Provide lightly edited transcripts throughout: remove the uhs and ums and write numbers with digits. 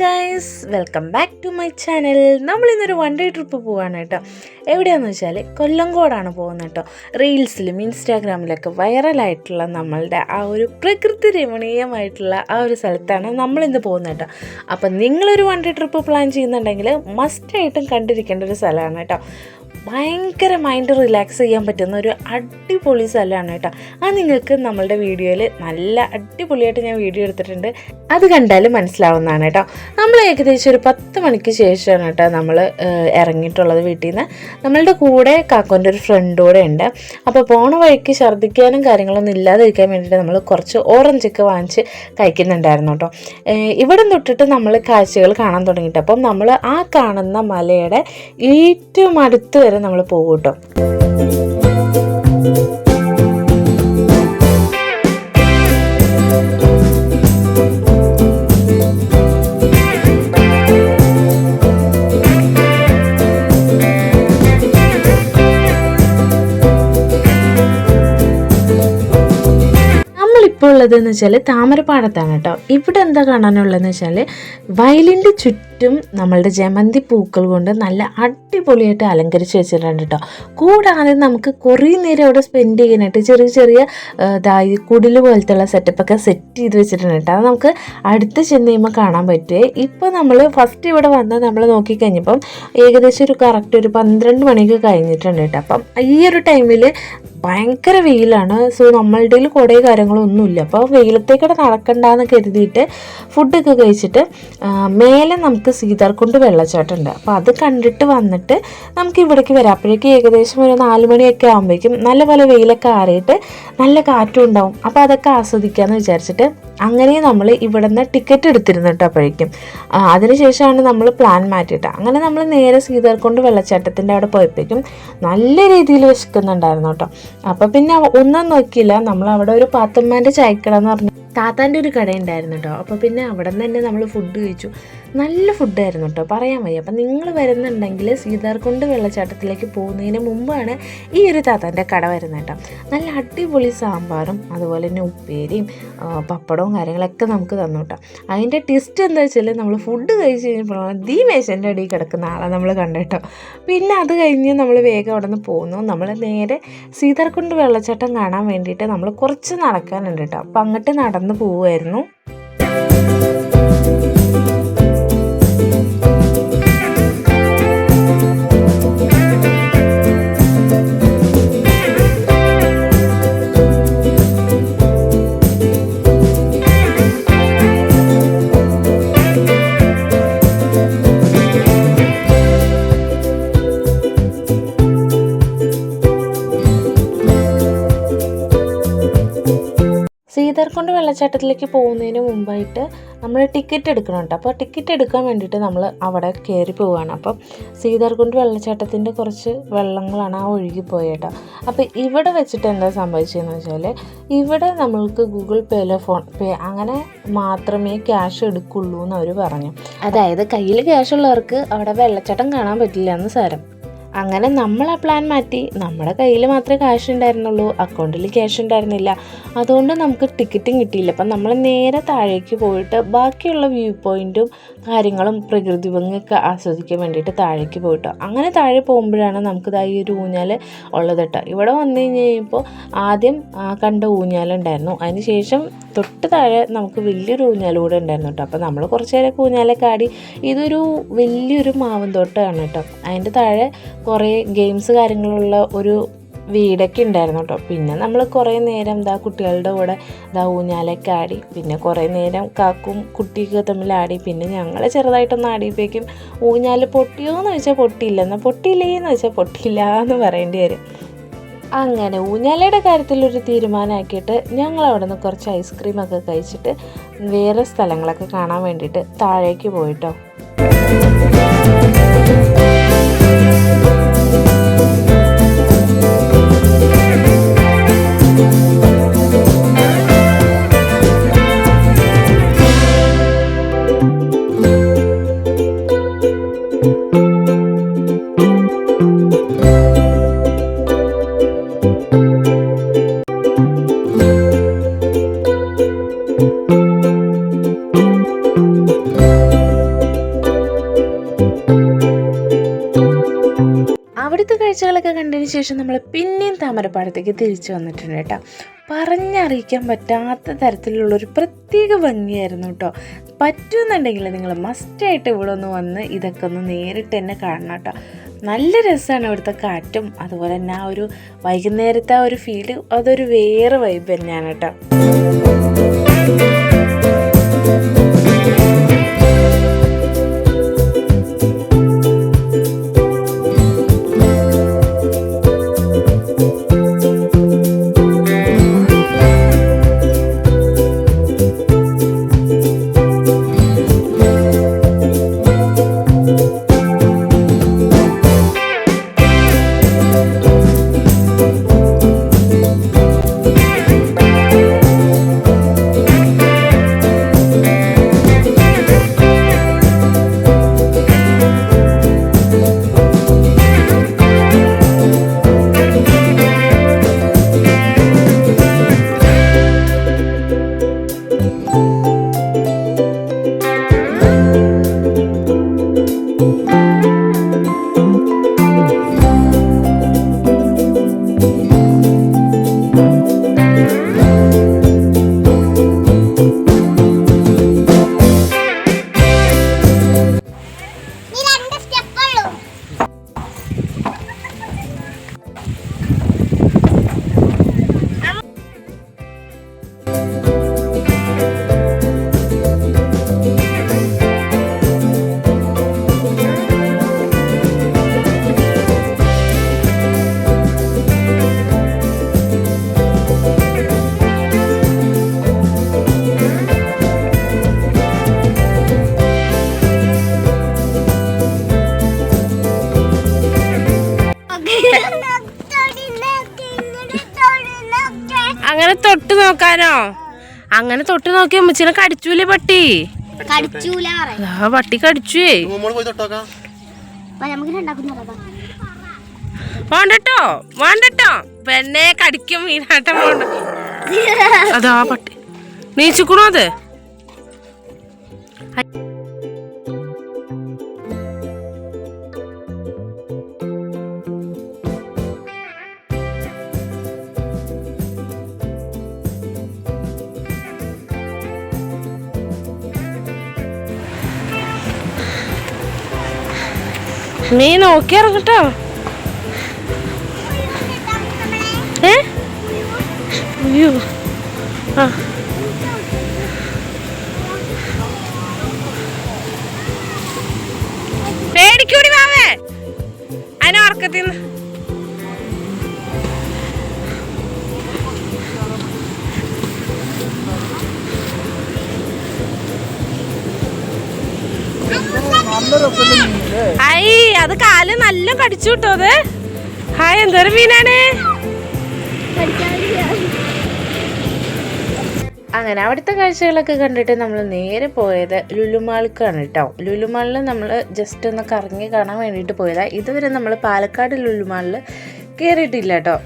Guys, welcome back to my channel. നമ്മളിന്നൊരു one day trip പോവാണ് കേട്ടോ. എവിടെയാണെന്ന് വെച്ചാൽ കൊല്ലങ്കോടാണ് പോകുന്നത് കേട്ടോ. റീൽസിലും ഇൻസ്റ്റാഗ്രാമിലൊക്കെ വൈറലായിട്ടുള്ള നമ്മളുടെ ആ ഒരു പ്രകൃതി രമണീയമായിട്ടുള്ള ആ ഒരു സ്ഥലത്താണ് നമ്മളിന്ന് പോകുന്നത് കേട്ടോ. അപ്പം നിങ്ങളൊരു വൺ ഡേ ട്രിപ്പ് പ്ലാൻ ചെയ്യുന്നുണ്ടെങ്കിൽ മസ്റ്റായിട്ടും കണ്ടിരിക്കേണ്ട ഒരു സ്ഥലമാണ് കേട്ടോ. ഭയങ്കര മൈൻഡ് റിലാക്സ് ചെയ്യാൻ പറ്റുന്ന ഒരു അടിപൊളി സ്ഥലമാണ് കേട്ടോ. അത് നിങ്ങൾക്ക് നമ്മളുടെ വീഡിയോയിൽ നല്ല അടിപൊളിയായിട്ട് ഞാൻ വീഡിയോ എടുത്തിട്ടുണ്ട്, അത് കണ്ടാലും മനസ്സിലാവുന്നതാണ് കേട്ടോ. നമ്മൾ ഏകദേശം ഒരു 10 മണിക്ക് ശേഷമാണ് കേട്ടോ നമ്മൾ ഇറങ്ങിയിട്ടുള്ളത് വീട്ടിൽ നിന്ന്. നമ്മളുടെ കൂടെ കാക്കോൻ്റെ ഒരു ഫ്രണ്ട് കൂടെ ഉണ്ട്. അപ്പോൾ പോണ വഴിക്ക് ഛർദ്ദിക്കാനും കാര്യങ്ങളൊന്നും ഇല്ലാതിരിക്കാൻ വേണ്ടിയിട്ട് നമ്മൾ കുറച്ച് ഓറഞ്ചൊക്കെ വാങ്ങിച്ച് കഴിക്കുന്നുണ്ടായിരുന്നു കേട്ടോ. ഇവിടെ തൊട്ടിട്ട് നമ്മൾ കാഴ്ചകൾ കാണാൻ തുടങ്ങിയിട്ട് അപ്പം നമ്മൾ ആ കാണുന്ന മലയുടെ ഏറ്റവും അടുത്ത് വരെ നമ്മൾ പോകും കേട്ടോ. ഇപ്പോൾ ഉള്ളതെന്ന് വെച്ചാൽ താമരപ്പാടത്താണ് കേട്ടോ. ഇവിടെ എന്താ കാണാനുള്ളതെന്ന് വെച്ചാൽ വയലിൻ്റെ ചുറ്റും നമ്മളുടെ ജമന്തി പൂക്കൾ കൊണ്ട് നല്ല അടിപൊളിയായിട്ട് അലങ്കരിച്ച് വെച്ചിട്ടുണ്ട് കേട്ടോ. കൂടാതെ നമുക്ക് കുറേ നേരം അവിടെ സ്പെൻഡ് ചെയ്യാനായിട്ട് ചെറിയ ചെറിയ കുടിൽ പോലത്തെ സെറ്റപ്പൊക്കെ സെറ്റ് ചെയ്ത് വെച്ചിട്ടുണ്ട് കേട്ടോ. അത് നമുക്ക് അടുത്ത് ചെന്ന് കഴിയുമ്പോൾ കാണാൻ പറ്റുമേ. ഇപ്പോൾ നമ്മൾ ഫസ്റ്റ് ഇവിടെ വന്ന് നമ്മൾ നോക്കിക്കഴിഞ്ഞപ്പം ഏകദേശം ഒരു കറക്റ്റ് ഒരു 12 മണിക്ക് കഴിഞ്ഞിട്ടുണ്ട് കേട്ടോ. അപ്പം ഈ ഒരു ടൈമിൽ ഭയങ്കര വെയിലാണ്. സോ നമ്മളുടെ കുറേ കാര്യങ്ങളൊന്നുമില്ല. അപ്പോൾ വെയിലത്തേക്കൂടെ നടക്കണ്ടെന്ന് കരുതിയിട്ട് ഫുഡൊക്കെ കഴിച്ചിട്ട് മേലെ നമുക്ക് സീതാർകുണ്ട് വെള്ളച്ചാട്ടമുണ്ട്. അപ്പോൾ അത് കണ്ടിട്ട് വന്നിട്ട് നമുക്ക് ഇവിടേക്ക് വരാം. അപ്പോഴേക്കും ഏകദേശം ഒരു 4 മണിയൊക്കെ ആകുമ്പോഴേക്കും നല്ല പോലെ വെയിലൊക്കെ ആറിയിട്ട് നല്ല കാറ്റും ഉണ്ടാവും. അപ്പോൾ അതൊക്കെ ആസ്വദിക്കാമെന്ന് വിചാരിച്ചിട്ട് അങ്ങനെ നമ്മൾ ഇവിടെ നിന്ന് ടിക്കറ്റ് എടുത്തിരുന്നു കേട്ടോ. അപ്പോഴേക്കും അതിനുശേഷമാണ് നമ്മൾ പ്ലാൻ മാറ്റിയിട്ട് അങ്ങനെ നമ്മൾ നേരെ സീതാർകുണ്ട് വെള്ളച്ചാട്ടത്തിൻ്റെ അവിടെ പോയപ്പോഴേക്കും നല്ല രീതിയിൽ വിശക്കുന്നുണ്ടായിരുന്നു കേട്ടോ. അപ്പോൾ പിന്നെ ഒന്നും നോക്കിയില്ല, നമ്മൾ അവിടെ ഒരു പാത്തമ്മാൻ്റെ ചായക്കട എന്ന് പറഞ്ഞു താത്താൻ്റെ ഒരു കട ഉണ്ടായിരുന്നു കേട്ടോ. അപ്പോൾ പിന്നെ അവിടെ നിന്ന് തന്നെ നമ്മൾ ഫുഡ് കഴിച്ചു. നല്ല ഫുഡായിരുന്നു കേട്ടോ, പറയാൻ വയ്യ. അപ്പം നിങ്ങൾ വരുന്നുണ്ടെങ്കിൽ സീതാർകുണ്ട് വെള്ളച്ചാട്ടത്തിലേക്ക് പോകുന്നതിന് മുമ്പാണ് ഈ ഒരു താത്താൻ്റെ കട വരുന്നത് കേട്ടോ. നല്ല അടിപൊളി സാമ്പാറും അതുപോലെ തന്നെ ഉപ്പേരിയും പപ്പടവും കാര്യങ്ങളൊക്കെ നമുക്ക് തന്നു കേട്ടോ. അതിൻ്റെ ടെസ്റ്റ് എന്താ വെച്ചാൽ നമ്മൾ ഫുഡ് കഴിച്ച് കഴിഞ്ഞപ്പോഴാണ് മേശൻ്റെ അടിയിൽ കിടക്കുന്ന ആളെ നമ്മൾ കണ്ടു. പിന്നെ അത് കഴിഞ്ഞ് നമ്മൾ വേഗം അവിടെ നിന്ന് പോകുന്നു. നമ്മൾ നേരെ സീതാർകുണ്ട് വെള്ളച്ചാട്ടം കാണാൻ വേണ്ടിയിട്ട് നമ്മൾ കുറച്ച് നടക്കാനുണ്ട് കേട്ടോ. അപ്പം അങ്ങോട്ട് നടന്ന് പോവുമായിരുന്നു. സീതാർകുണ്ട് വെള്ളച്ചാട്ടത്തിലേക്ക് പോകുന്നതിന് മുമ്പായിട്ട് നമ്മൾ ടിക്കറ്റ് എടുക്കണം കേട്ടോ. അപ്പോൾ ടിക്കറ്റ് എടുക്കാൻ വേണ്ടിയിട്ട് നമ്മൾ അവിടെ കയറി പോവുകയാണ്. അപ്പം സീതാർകുണ്ട് വെള്ളച്ചാട്ടത്തിൻ്റെ കുറച്ച് വെള്ളങ്ങളാണ് ആ ഒഴുകിപ്പോയത് കേട്ടോ. അപ്പോൾ ഇവിടെ വെച്ചിട്ട് എന്താ സംഭവിച്ചതെന്ന് വെച്ചാൽ ഇവിടെ നമ്മൾക്ക് ഗൂഗിൾ പേയിലോ ഫോൺ പേ അങ്ങനെ മാത്രമേ ക്യാഷ് എടുക്കുള്ളൂ എന്ന് അവർ പറഞ്ഞു. അതായത് കയ്യിൽ ക്യാഷ് ഉള്ളവർക്ക് അവിടെ വെള്ളച്ചാട്ടം കാണാൻ പറ്റില്ല എന്ന് സാരം. അങ്ങനെ നമ്മൾ ആ പ്ലാൻ മാറ്റി. നമ്മുടെ കയ്യിൽ മാത്രമേ ക്യാഷ് ഉണ്ടായിരുന്നുള്ളൂ, അക്കൗണ്ടിൽ ക്യാഷ് ഉണ്ടായിരുന്നില്ല. അതുകൊണ്ട് നമുക്ക് ടിക്കറ്റും കിട്ടിയില്ല. അപ്പം നമ്മൾ നേരെ താഴേക്ക് പോയിട്ട് ബാക്കിയുള്ള വ്യൂ പോയിൻറ്റും കാര്യങ്ങളും പ്രകൃതി ഭംഗിയൊക്കെ ആസ്വദിക്കാൻ വേണ്ടിയിട്ട് താഴേക്ക് പോയിട്ടോ. അങ്ങനെ താഴെ പോകുമ്പോഴാണ് നമുക്കിത് ഈ ഒരു ഊഞ്ഞാൽ ഉള്ളത് കേട്ടോ. ഇവിടെ വന്നു കഴിഞ്ഞ് കഴിയുമ്പോൾ ആദ്യം കണ്ട ഊഞ്ഞാലുണ്ടായിരുന്നു, അതിന് ശേഷം തൊട്ട് താഴെ നമുക്ക് വലിയൊരു ഊഞ്ഞാലൂടെ ഉണ്ടായിരുന്നു കേട്ടോ. അപ്പോൾ നമ്മൾ കുറച്ച് നേരമൊക്കെ ഊഞ്ഞാലൊക്കെ ആടി. ഇതൊരു വലിയൊരു മാവും തോട്ടമാണ് കേട്ടോ. അതിൻ്റെ താഴെ കുറേ ഗെയിംസ് കാര്യങ്ങളുള്ള ഒരു വീടൊക്കെ ഉണ്ടായിരുന്നു കേട്ടോ. പിന്നെ നമ്മൾ കുറേ നേരം കുട്ടികളുടെ കൂടെ ഊഞ്ഞാലൊക്കെ ആടി. പിന്നെ കുറേ നേരം കാക്കും കുട്ടിയൊക്കെ തമ്മിൽ ആടി. പിന്നെ ഞങ്ങൾ ചെറുതായിട്ടൊന്ന് ആടിയപ്പോഴേക്കും ഊഞ്ഞാൽ പൊട്ടിയോ എന്ന് വെച്ചാൽ പൊട്ടിയില്ല, എന്നാൽ പൊട്ടിയില്ലേന്ന് വെച്ചാൽ പൊട്ടിയില്ല എന്ന് പറയേണ്ടി വരും. അങ്ങനെ ഊഞ്ഞാലയുടെ കാര്യത്തിലൊരു തീരുമാനമാക്കിയിട്ട് ഞങ്ങൾ അവിടെ നിന്ന് കുറച്ച് ഐസ്ക്രീമൊക്കെ കഴിച്ചിട്ട് വേറെ സ്ഥലങ്ങളൊക്കെ കാണാൻ വേണ്ടിയിട്ട് താഴേക്ക് പോയിട്ടോ. അവിടുത്തെ കാഴ്ചകളൊക്കെ കണ്ടതിന് ശേഷം നമ്മൾ പിന്നെയും താമരപ്പാടത്തേക്ക് തിരിച്ചു വന്നിട്ടുണ്ട് കേട്ടോ. പറഞ്ഞറിയിക്കാൻ പറ്റാത്ത തരത്തിലുള്ളൊരു പ്രത്യേക ഭംഗിയായിരുന്നു കേട്ടോ. പറ്റുമെന്നുണ്ടെങ്കിൽ നിങ്ങൾ മസ്റ്റായിട്ട് ഇവിടെ ഒന്ന് വന്ന് ഇതൊക്കെ ഒന്ന് നേരിട്ട് തന്നെ കാണണം കേട്ടോ. നല്ല രസമാണ് ഇവിടുത്തെ കാറ്റും അതുപോലെ തന്നെ ആ ഒരു വൈകുന്നേരത്തെ ആ ഒരു ഫീല്, അതൊരു വേറെ വൈബ് തന്നെയാണ് കേട്ടോ. അങ്ങനെ തൊട്ട് നോക്കാനോ? അങ്ങനെ തൊട്ട് നോക്കി അമ്മച്ചിനെ കടിച്ചൂലേ പട്ടി? പട്ടി കടിച്ചുവേ. വേണ്ടട്ടോ വേണ്ടട്ടോ, പെണ്ണെ കടിക്കും മീനാട്ടം പോണ്ട. അതാ പട്ടി നീച്ചിക്കണോ അത്? നീ നോക്കി ഇറങ്ങട്ടോ. അയ്യോ ആ പേടിക്കൂടി വാവേ അതിനെ ഉറക്കത്തിന്ന്. ഹായ്, അത് കാല് നല്ല കടിച്ചു കിട്ടോ അത്. ഹായ്, എന്തൊരു മീനാണ്. അങ്ങനെ അവിടുത്തെ കാഴ്ചകളൊക്കെ കണ്ടിട്ട് നമ്മൾ നേരെ പോയത് ലുലുമാൾക്കാണ് കേട്ടോ. ലുലുമാളിൽ നമ്മൾ ജസ്റ്റ് ഒന്ന് കറങ്ങി കാണാൻ വേണ്ടിയിട്ട് പോയതാണ്. ഇതുവരെ നമ്മൾ പാലക്കാട് ലുലുമാളിൽ കയറിയിട്ടില്ല കേട്ടോ.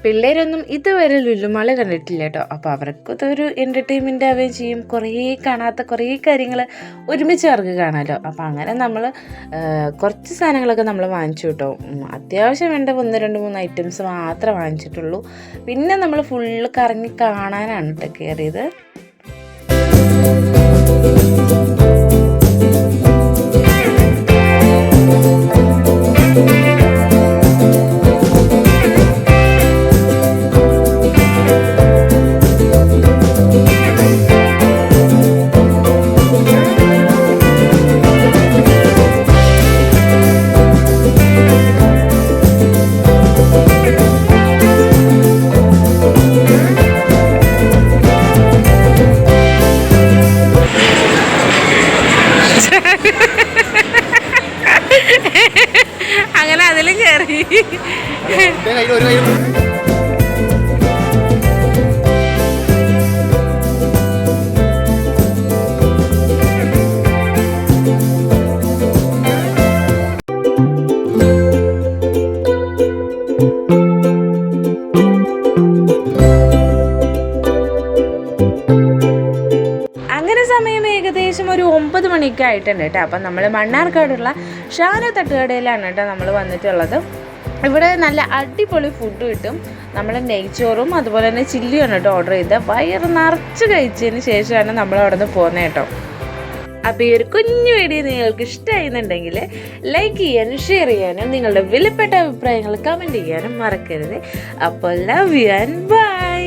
പിള്ളേരൊന്നും ഇതുവരെ ലുലുമാൾ കണ്ടിട്ടില്ല കേട്ടോ. അപ്പോൾ അവർക്കതൊരു എൻ്റർടൈൻമെൻ്റ് ആവുകയും ചെയ്യും. കുറേ കാണാത്ത കുറേ കാര്യങ്ങൾ ഒരുമിച്ച് അവർക്ക് കാണാമല്ലോ. അപ്പോൾ അങ്ങനെ നമ്മൾ കുറച്ച് സാധനങ്ങളൊക്കെ നമ്മൾ വാങ്ങിച്ചു കേട്ടോ. അത്യാവശ്യം വേണ്ട 1, 2, 3 ഐറ്റംസ് മാത്രമേ വാങ്ങിച്ചിട്ടുള്ളൂ. പിന്നെ നമ്മൾ ഫുള്ള് കറങ്ങി കാണാനാണ് കേട്ടോ കയറിയത്. അങ്ങനെ അതിലും കയറി. സമയം ഏകദേശം ഒരു 9 മണിയൊക്കെ ആയിട്ടുണ്ട് കേട്ടോ. അപ്പം നമ്മൾ മണ്ണാർക്കാടുള്ള ഷാനു തട്ടുകടയിലാണ് കേട്ടോ നമ്മൾ വന്നിട്ടുള്ളത്. ഇവിടെ നല്ല അടിപൊളി ഫുഡ് കിട്ടും. നമ്മൾ നെയ്ച്ചോറും അതുപോലെ തന്നെ ചില്ലിയാണ് കേട്ടോ ഓർഡർ ചെയ്തത്. വയറ് നിറച്ച് കഴിച്ചതിന് ശേഷമാണ് നമ്മൾ അവിടെ നിന്ന് പോകുന്നത് കേട്ടോ. അപ്പോൾ ഈ ഒരു കുഞ്ഞു വീഡിയോ നിങ്ങൾക്ക് ഇഷ്ടമായിരുന്നുണ്ടെങ്കിൽ ലൈക്ക് ചെയ്യാനും ഷെയർ ചെയ്യാനും നിങ്ങളുടെ വിലപ്പെട്ട അഭിപ്രായങ്ങൾ കമൻറ്റ് ചെയ്യാനും മറക്കരുത്. അപ്പോൾ ലവ് യു ആൻഡ് ബൈ.